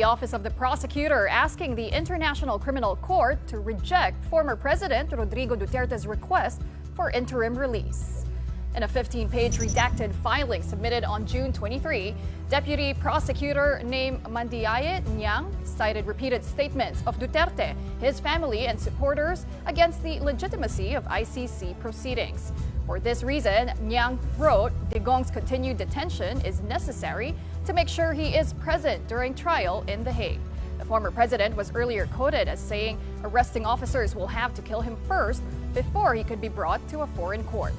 the Office of the Prosecutor asking the International Criminal Court to reject former President Rodrigo Duterte's request for interim release. In a 15-page redacted filing submitted on June 23, Deputy Prosecutor named Mandiaye Nyang cited repeated statements of Duterte, his family, and supporters against the legitimacy of ICC proceedings. For this reason, Nyang wrote, Digong's continued detention is necessary to make sure he is present during trial in The Hague. The former president was earlier quoted as saying arresting officers will have to kill him first before he could be brought to a foreign court.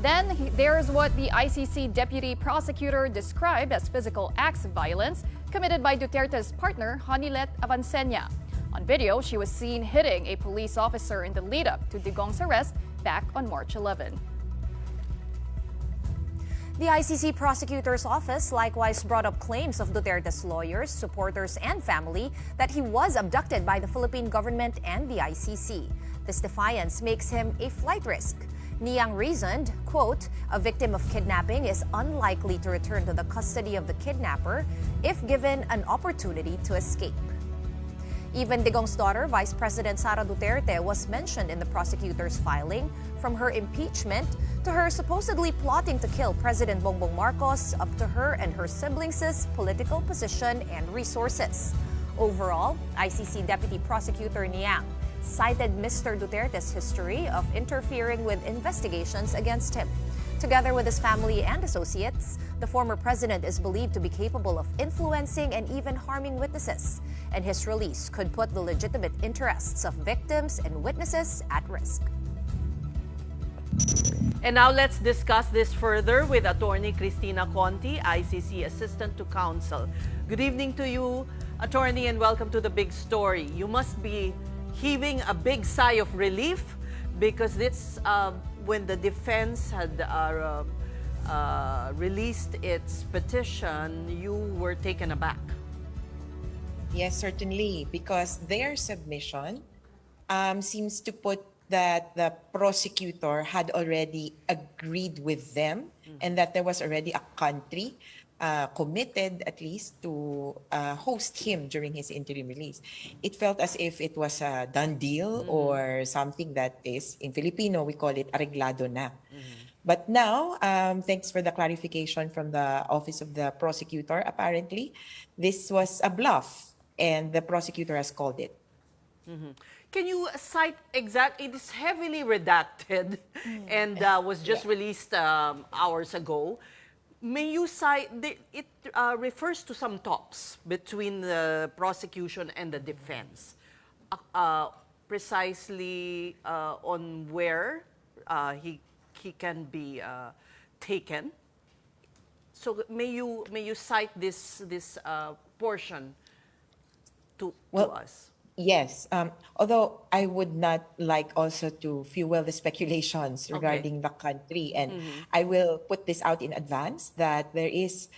Then there's what the ICC deputy prosecutor described as physical acts of violence committed by Duterte's partner, Hanilet Avancenia. On video, she was seen hitting a police officer in the lead-up to Digong's arrest back on March 11. The ICC Prosecutor's Office likewise brought up claims of Duterte's lawyers, supporters, and family that he was abducted by the Philippine government and the ICC. This defiance makes him a flight risk. Nyang reasoned, quote, a victim of kidnapping is unlikely to return to the custody of the kidnapper if given an opportunity to escape. Even Digong's daughter, Vice President Sara Duterte, was mentioned in the prosecutor's filing, from her impeachment to her supposedly plotting to kill President Bongbong Marcos, up to her and her siblings' political position and resources. Overall, ICC Deputy Prosecutor Nyang cited Mr. Duterte's history of interfering with investigations against him. Together with his family and associates, the former president is believed to be capable of influencing and even harming witnesses, and his release could put the legitimate interests of victims and witnesses at risk. And now let's discuss this further with Attorney Kristina Conti, ICC Assistant to Counsel. Good evening to you, Attorney, and welcome to The Big Story. You must be heaving a big sigh of relief because this when the defense had released its petition, you were taken aback. Yes, certainly, because their submission seems to put that the prosecutor had already agreed with them and that there was already a country committed at least to host him during his interim release. It felt as if it was a done deal or something that is, in Filipino, we call it arreglado na. But now, thanks for the clarification from the Office of the Prosecutor, apparently, this was a bluff and the prosecutor has called it. Can you cite exactly? It is heavily redacted and was just released hours ago. May you cite, it refers to some talks between the prosecution and the defense, precisely on where he can be taken. So may you cite this portion to us? Yes, although I would not like also to fuel the speculations regarding the country, and I will put this out in advance that there is,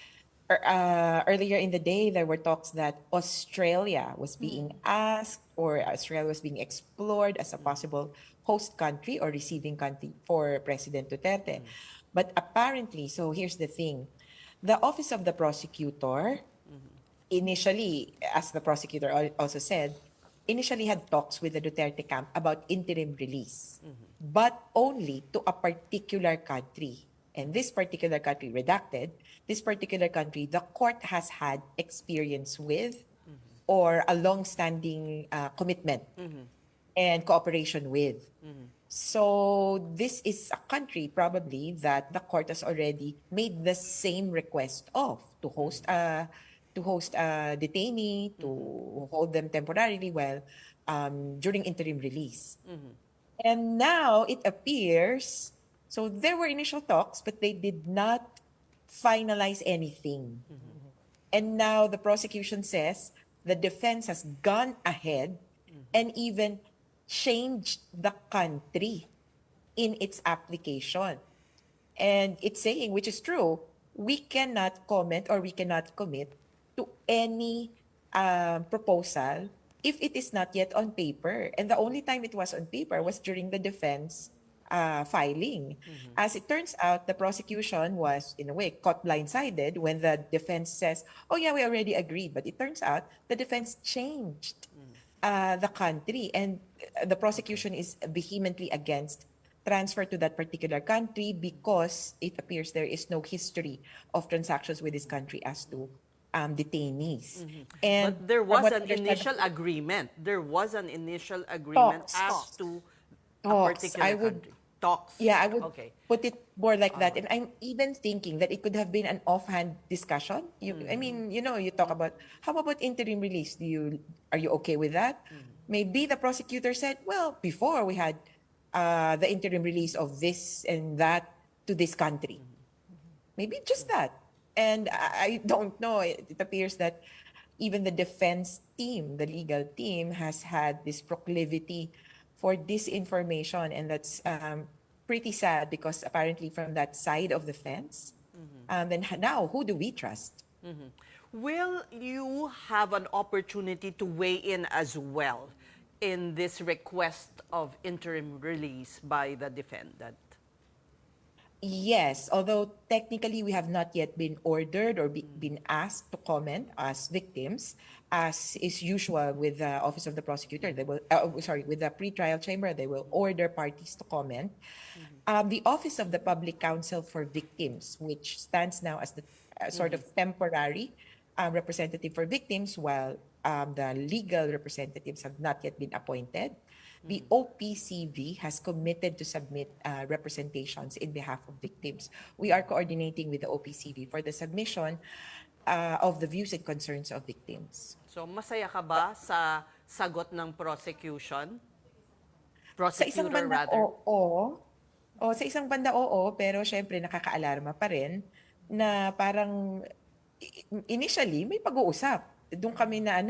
earlier in the day, there were talks that Australia was being asked, or Australia was being explored as a possible host country or receiving country for President Duterte. But apparently, so here's the thing, the Office of the Prosecutor, initially, as the prosecutor also said, initially had talks with the Duterte camp about interim release, but only to a particular country. And this particular country, redacted, this particular country, the court has had experience with or a long-standing commitment and cooperation with. So this is a country probably that the court has already made the same request of, to host a detainee, to hold them temporarily during interim release. And now it appears, so there were initial talks, but they did not finalize anything. And now the prosecution says the defense has gone ahead and even changed the country in its application. And it's saying, which is true, we cannot comment or we cannot commit to any proposal if it is not yet on paper. And the only time it was on paper was during the defense filing. As it turns out, the prosecution was, in a way, caught blindsided when the defense says, oh yeah, we already agreed. But it turns out the defense changed the country, and the prosecution is vehemently against transfer to that particular country because it appears there is no history of transactions with this country as to detainees. And But there from was what I an understand, initial agreement. There was an initial agreement as to a talks. particular I would, country. Talks. yeah, I would Okay. put it more like that. And I'm even thinking that it could have been an offhand discussion. I mean, you talk about, how about interim release? Are you okay with that? Maybe the prosecutor said, well, before we had the interim release of this and that to this country. Maybe just that. And I don't know. It appears that even the defense team, the legal team, has had this proclivity for disinformation, and that's pretty sad because apparently from that side of the fence, then now who do we trust? Will you have an opportunity to weigh in as well in this request of interim release by the defendant? Yes, although technically we have not yet been ordered or been asked to comment as victims, as is usual with the Office of the Prosecutor. They will, with the pretrial chamber, they will order parties to comment. The Office of the Public Counsel for Victims, which stands now as the sort of temporary representative for victims, while the legal representatives have not yet been appointed. The OPCV has committed to submit representations in behalf of victims. We are coordinating with the OPCV for the submission of the views and concerns of victims. So, masaya ka ba sa sagot ng prosecution? Sa isang Prosecutor, banda, rather. oo. O, sa isang banda, oo. Pero syempre, nakaka-alarma pa rin na parang initially, may pag-uusap. Doon kami na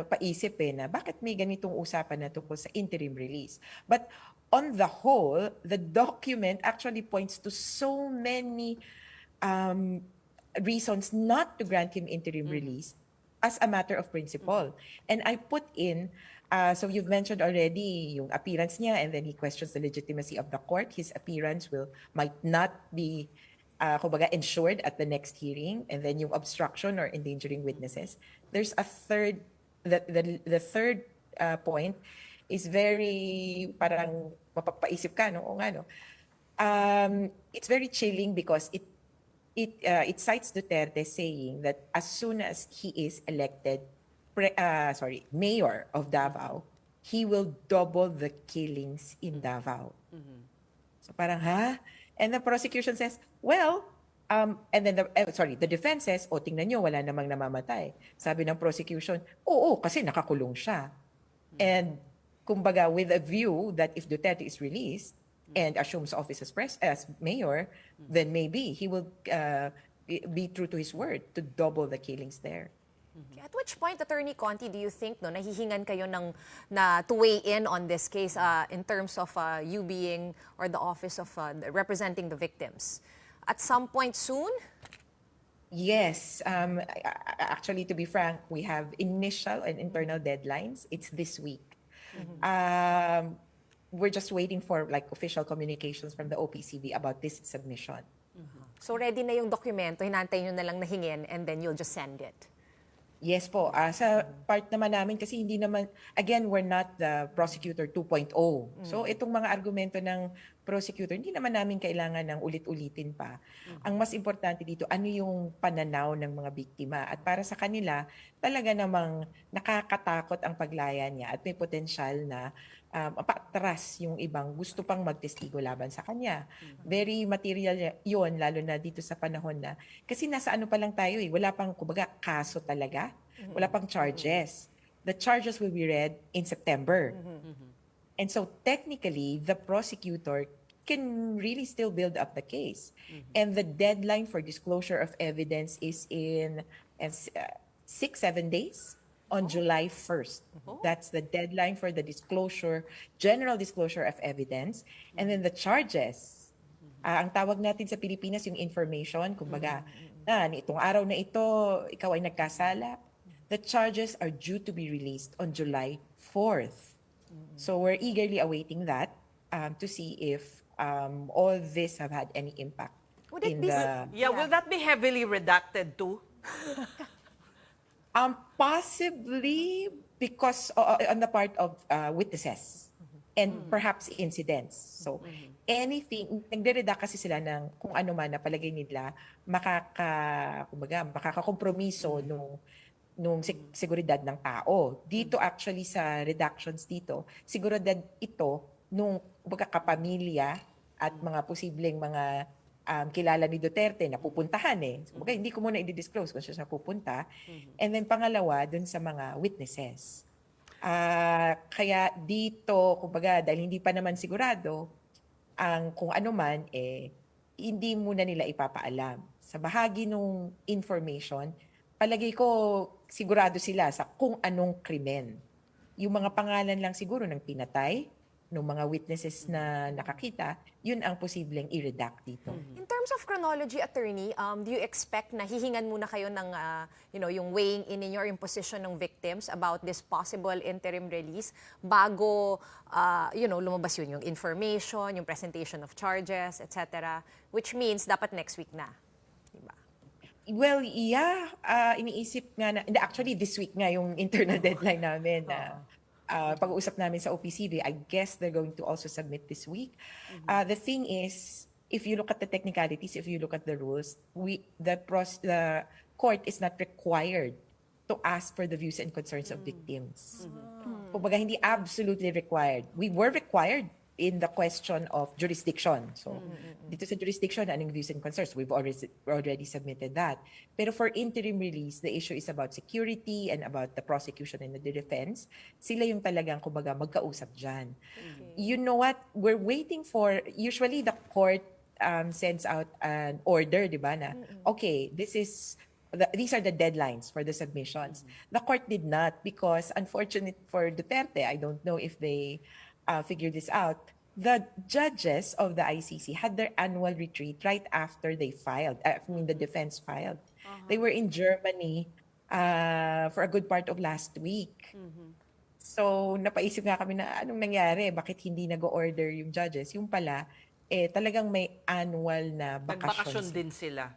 paisip na bakit may ganitong usapan na tungkol sa interim release. But on the whole, the document actually points to so many reasons not to grant him interim release as a matter of principle. And I put in, so you've mentioned already yung appearance niya, and then he questions the legitimacy of the court. His appearance might not be kumbaga ensured at the next hearing, and then yung obstruction or endangering witnesses. There's a third, the third point is very parang mapapaisip ka, no? O nga, no? It's very chilling because it cites Duterte saying that as soon as he is elected mayor of Davao, he will double the killings in Davao. So parang, ha? And the prosecution says, well, and then the defense says, tingnan nyo, wala namang namamatay. Sabi ng prosecution, oo, kasi nakakulong siya. And kumbaga, with a view that if Duterte is released and assumes office as mayor, then maybe he will be true to his word to double the killings there. At which point, Attorney Conti, do you think nahihingan kayo to weigh in on this case in terms of you being, or the office of representing the victims? At some point soon? Yes. Actually, to be frank, we have initial and internal deadlines. It's this week. We're just waiting for official communications from the OPCV about this submission. So ready na yung dokumento, hinantay nyo na lang nahingin, and then you'll just send it? Yes po. Sa part naman namin, kasi hindi naman, again, we're not the prosecutor 2.0. So itong mga argumento ng prosecutor, hindi naman namin kailangan ng ulit-ulitin pa. Ang mas importante dito, ano yung pananaw ng mga biktima. At para sa kanila, talaga namang nakakatakot ang paglaya niya at may potensyal na patras yung ibang gusto pang magtestigo laban sa kanya. Very material yun, lalo na dito sa panahon na, kasi nasa ano pa lang tayo wala pang kumbaga kaso talaga, wala pang charges. The charges will be read in September. And so technically, the prosecutor can really still build up the case. And the deadline for disclosure of evidence is in 6-7 days. On July 1st. That's the deadline for the general disclosure of evidence. And then the charges. Ang tawag natin sa Pilipinas yung information, kumbaga, itong araw na ito, ikaw ay nagkasala. The charges are due to be released on July 4th. So we're eagerly awaiting that. to see if all this have had any impact Would it in be the... Yeah, will that be heavily redacted too? Possibly because on the part of witnesses and perhaps incidents. So anything, nagre-redact kasi sila ng kung ano man na palagay nila makakakompromiso nung seguridad ng tao. Dito actually sa redactions dito, seguridad ito nung kapamilya at mga posibleng mga kilala ni Duterte na pupuntahan eh. So, hindi ko muna i-disclose kung siya pupunta. And then pangalawa, dun sa mga witnesses. Kaya dito, kumbaga, dahil hindi pa naman sigurado, kung ano man, hindi muna nila ipapaalam. Sa bahagi ng information, palagay ko sigurado sila sa kung anong krimen. Yung mga pangalan lang siguro ng pinatay, ng mga witnesses na nakakita, yun ang posibleng i-redact dito. In terms of chronology, attorney, do you expect na hihingan muna kayo ng yung weighing in your imposition ng victims about this possible interim release bago lumabas yun yung information, yung presentation of charges, etc. Which means dapat next week na, diba? Well, yeah, iniisip nga na, actually this week nga yung internal deadline namin na pag-uusap namin sa OPCV, I guess they're going to also submit this week. The thing is, if you look at the technicalities, if you look at the rules, the court is not required to ask for the views and concerns of victims. Kumbaga, hindi absolutely required. We were required in the question of jurisdiction. So, dito sa jurisdiction, anong views and concerns? We've already submitted that. Pero for interim release, the issue is about security and about the prosecution and the defense. Sila yung talagang, kumbaga, magkausap dyan. You know what? We're waiting for, usually the court sends out an order, di ba, na, okay, these are the deadlines for the submissions. The court did not because, unfortunate for Duterte, I don't know if they figure this out, the judges of the ICC had their annual retreat right after they filed, the defense filed. They were in Germany for a good part of last week. So, napaisip nga kami na anong nangyari, bakit hindi nag-order yung judges? Yung pala, talagang may annual na Nagbakasyon vacations. din sila.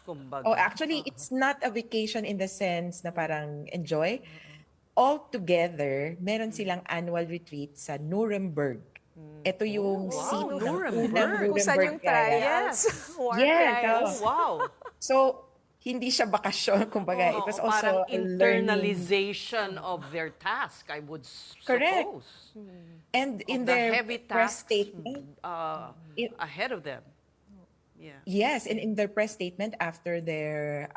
Kumbaga. Oh, actually, it's not a vacation in the sense na parang enjoy. Altogether, meron silang annual retreat sa Nuremberg. Ito yung seat ng Nuremberg. unang Kung saan yung Nuremberg trial. trials. War Yes, trials. Oh, wow. So, hindi siya bakasyon, kumbaga. It was Parang also a learning. internalization of their task, I would Correct. suppose. And in The their heavy press tasks statement, ahead of them. Yeah. yes, and in their press statement after their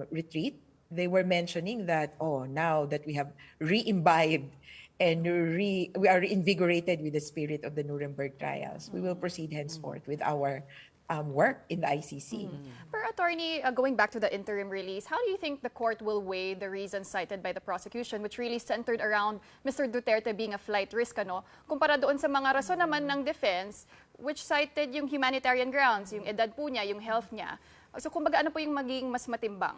retreat, they were mentioning that, now that we have re-imbibed and we are reinvigorated with the spirit of the Nuremberg trials, we will proceed henceforth with our work in the ICC. Per attorney, going back to the interim release, how do you think the court will weigh the reasons cited by the prosecution, which really centered around Mr. Duterte being a flight risk, kumpara doon sa mga rason naman ng defense, which cited yung humanitarian grounds, yung edad po niya, yung health niya. So kumbaga, ano po yung maging mas matimbang?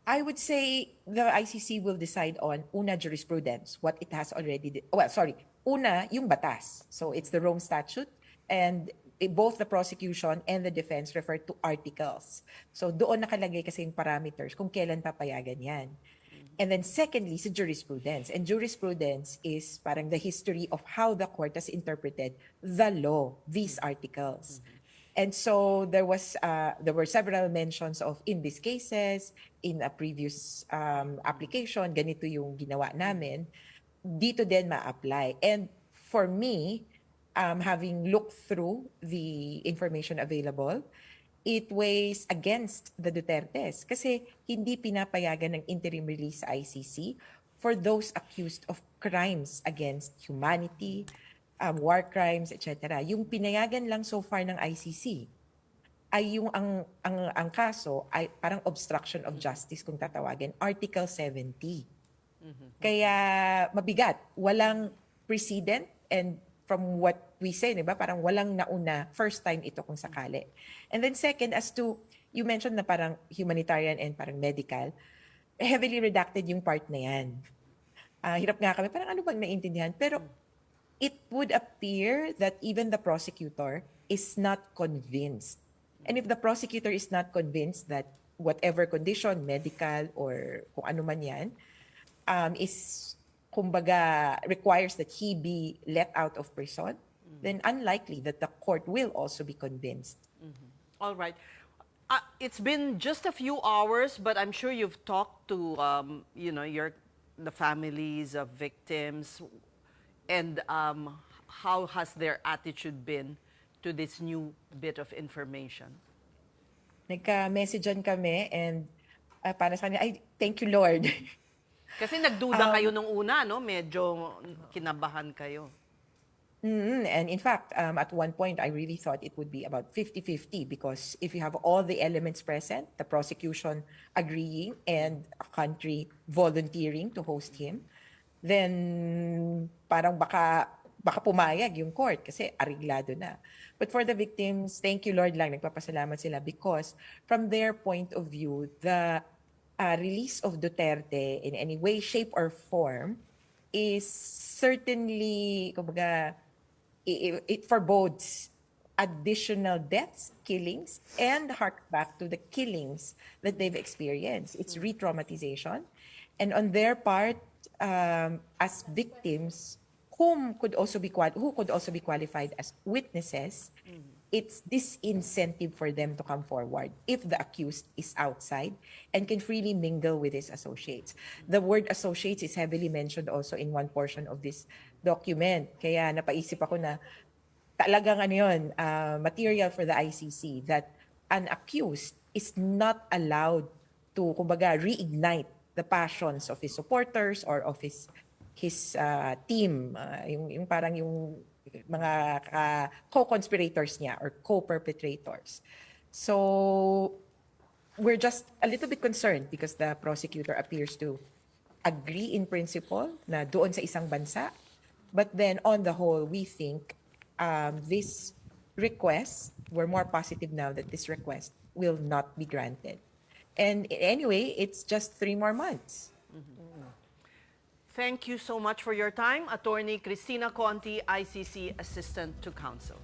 I would say the ICC will decide on una jurisprudence, what it has already, una yung batas. So it's the Rome Statute, and both the prosecution and the defense refer to articles. So doon nakalagay kasi yung parameters kung kailan papayagan yan. And then secondly, sa jurisprudence. And jurisprudence is parang the history of how the court has interpreted the law, these articles. And so there were several mentions of in these cases, in a previous application, ganito yung ginawa namin. Dito din ma-apply. And for me, having looked through the information available, it weighs against the Dutertes kasi hindi pinapayagan ng interim release sa ICC for those accused of crimes against humanity, war crimes, etc. Yung pinayagan lang so far ng ICC ay yung ang kaso ay parang obstruction of justice kung tatawagin, Article 70. Kaya mabigat, walang precedent, and from what we say, diba, parang walang nauna, first time ito kung sakali. And then second, as to, you mentioned na parang humanitarian and parang medical, heavily redacted yung part na yan. Hirap nga kami, parang ano bang naintindihan? Pero it would appear that even the prosecutor is not convinced. And if the prosecutor is not convinced that whatever condition, medical or kung ano man yan, is, kumbaga, requires that he be let out of prison, then unlikely that the court will also be convinced. All right. It's been just a few hours, but I'm sure you've talked to, the families of victims, and how has their attitude been to this new bit of information? Nagka-messagean kami and para sa kanila, ay, thank you Lord. Kasi nagduda kayo nung una, no? Medyo kinabahan kayo. And in fact, at one point, I really thought it would be about 50-50 because if you have all the elements present, the prosecution agreeing and a country volunteering to host him, then parang baka pumayag yung court kasi ariglado na. But for the victims, thank you Lord lang, nagpapasalamat sila because from their point of view, the release of Duterte in any way, shape, or form is certainly, kumbaga, it forebodes additional deaths, killings, and hark back to the killings that they've experienced. It's re-traumatization. And on their part, as victims, who could also be qualified as witnesses, it's disincentive for them to come forward if the accused is outside and can freely mingle with his associates. The word associates is heavily mentioned also in one portion of this document. Kaya napaisip ako na talagang material for the ICC that an accused is not allowed to, kumbaga, reignite the passions of his supporters or of his team, yung parang yung mga co-conspirators niya or co-perpetrators. So we're just a little bit concerned because the prosecutor appears to agree in principle na doon sa isang bansa. But then on the whole, we think this request, we're more positive now that this request will not be granted. And anyway, it's just 3 more months. Thank you so much for your time, Attorney Kristina Conti, ICC Assistant to Counsel.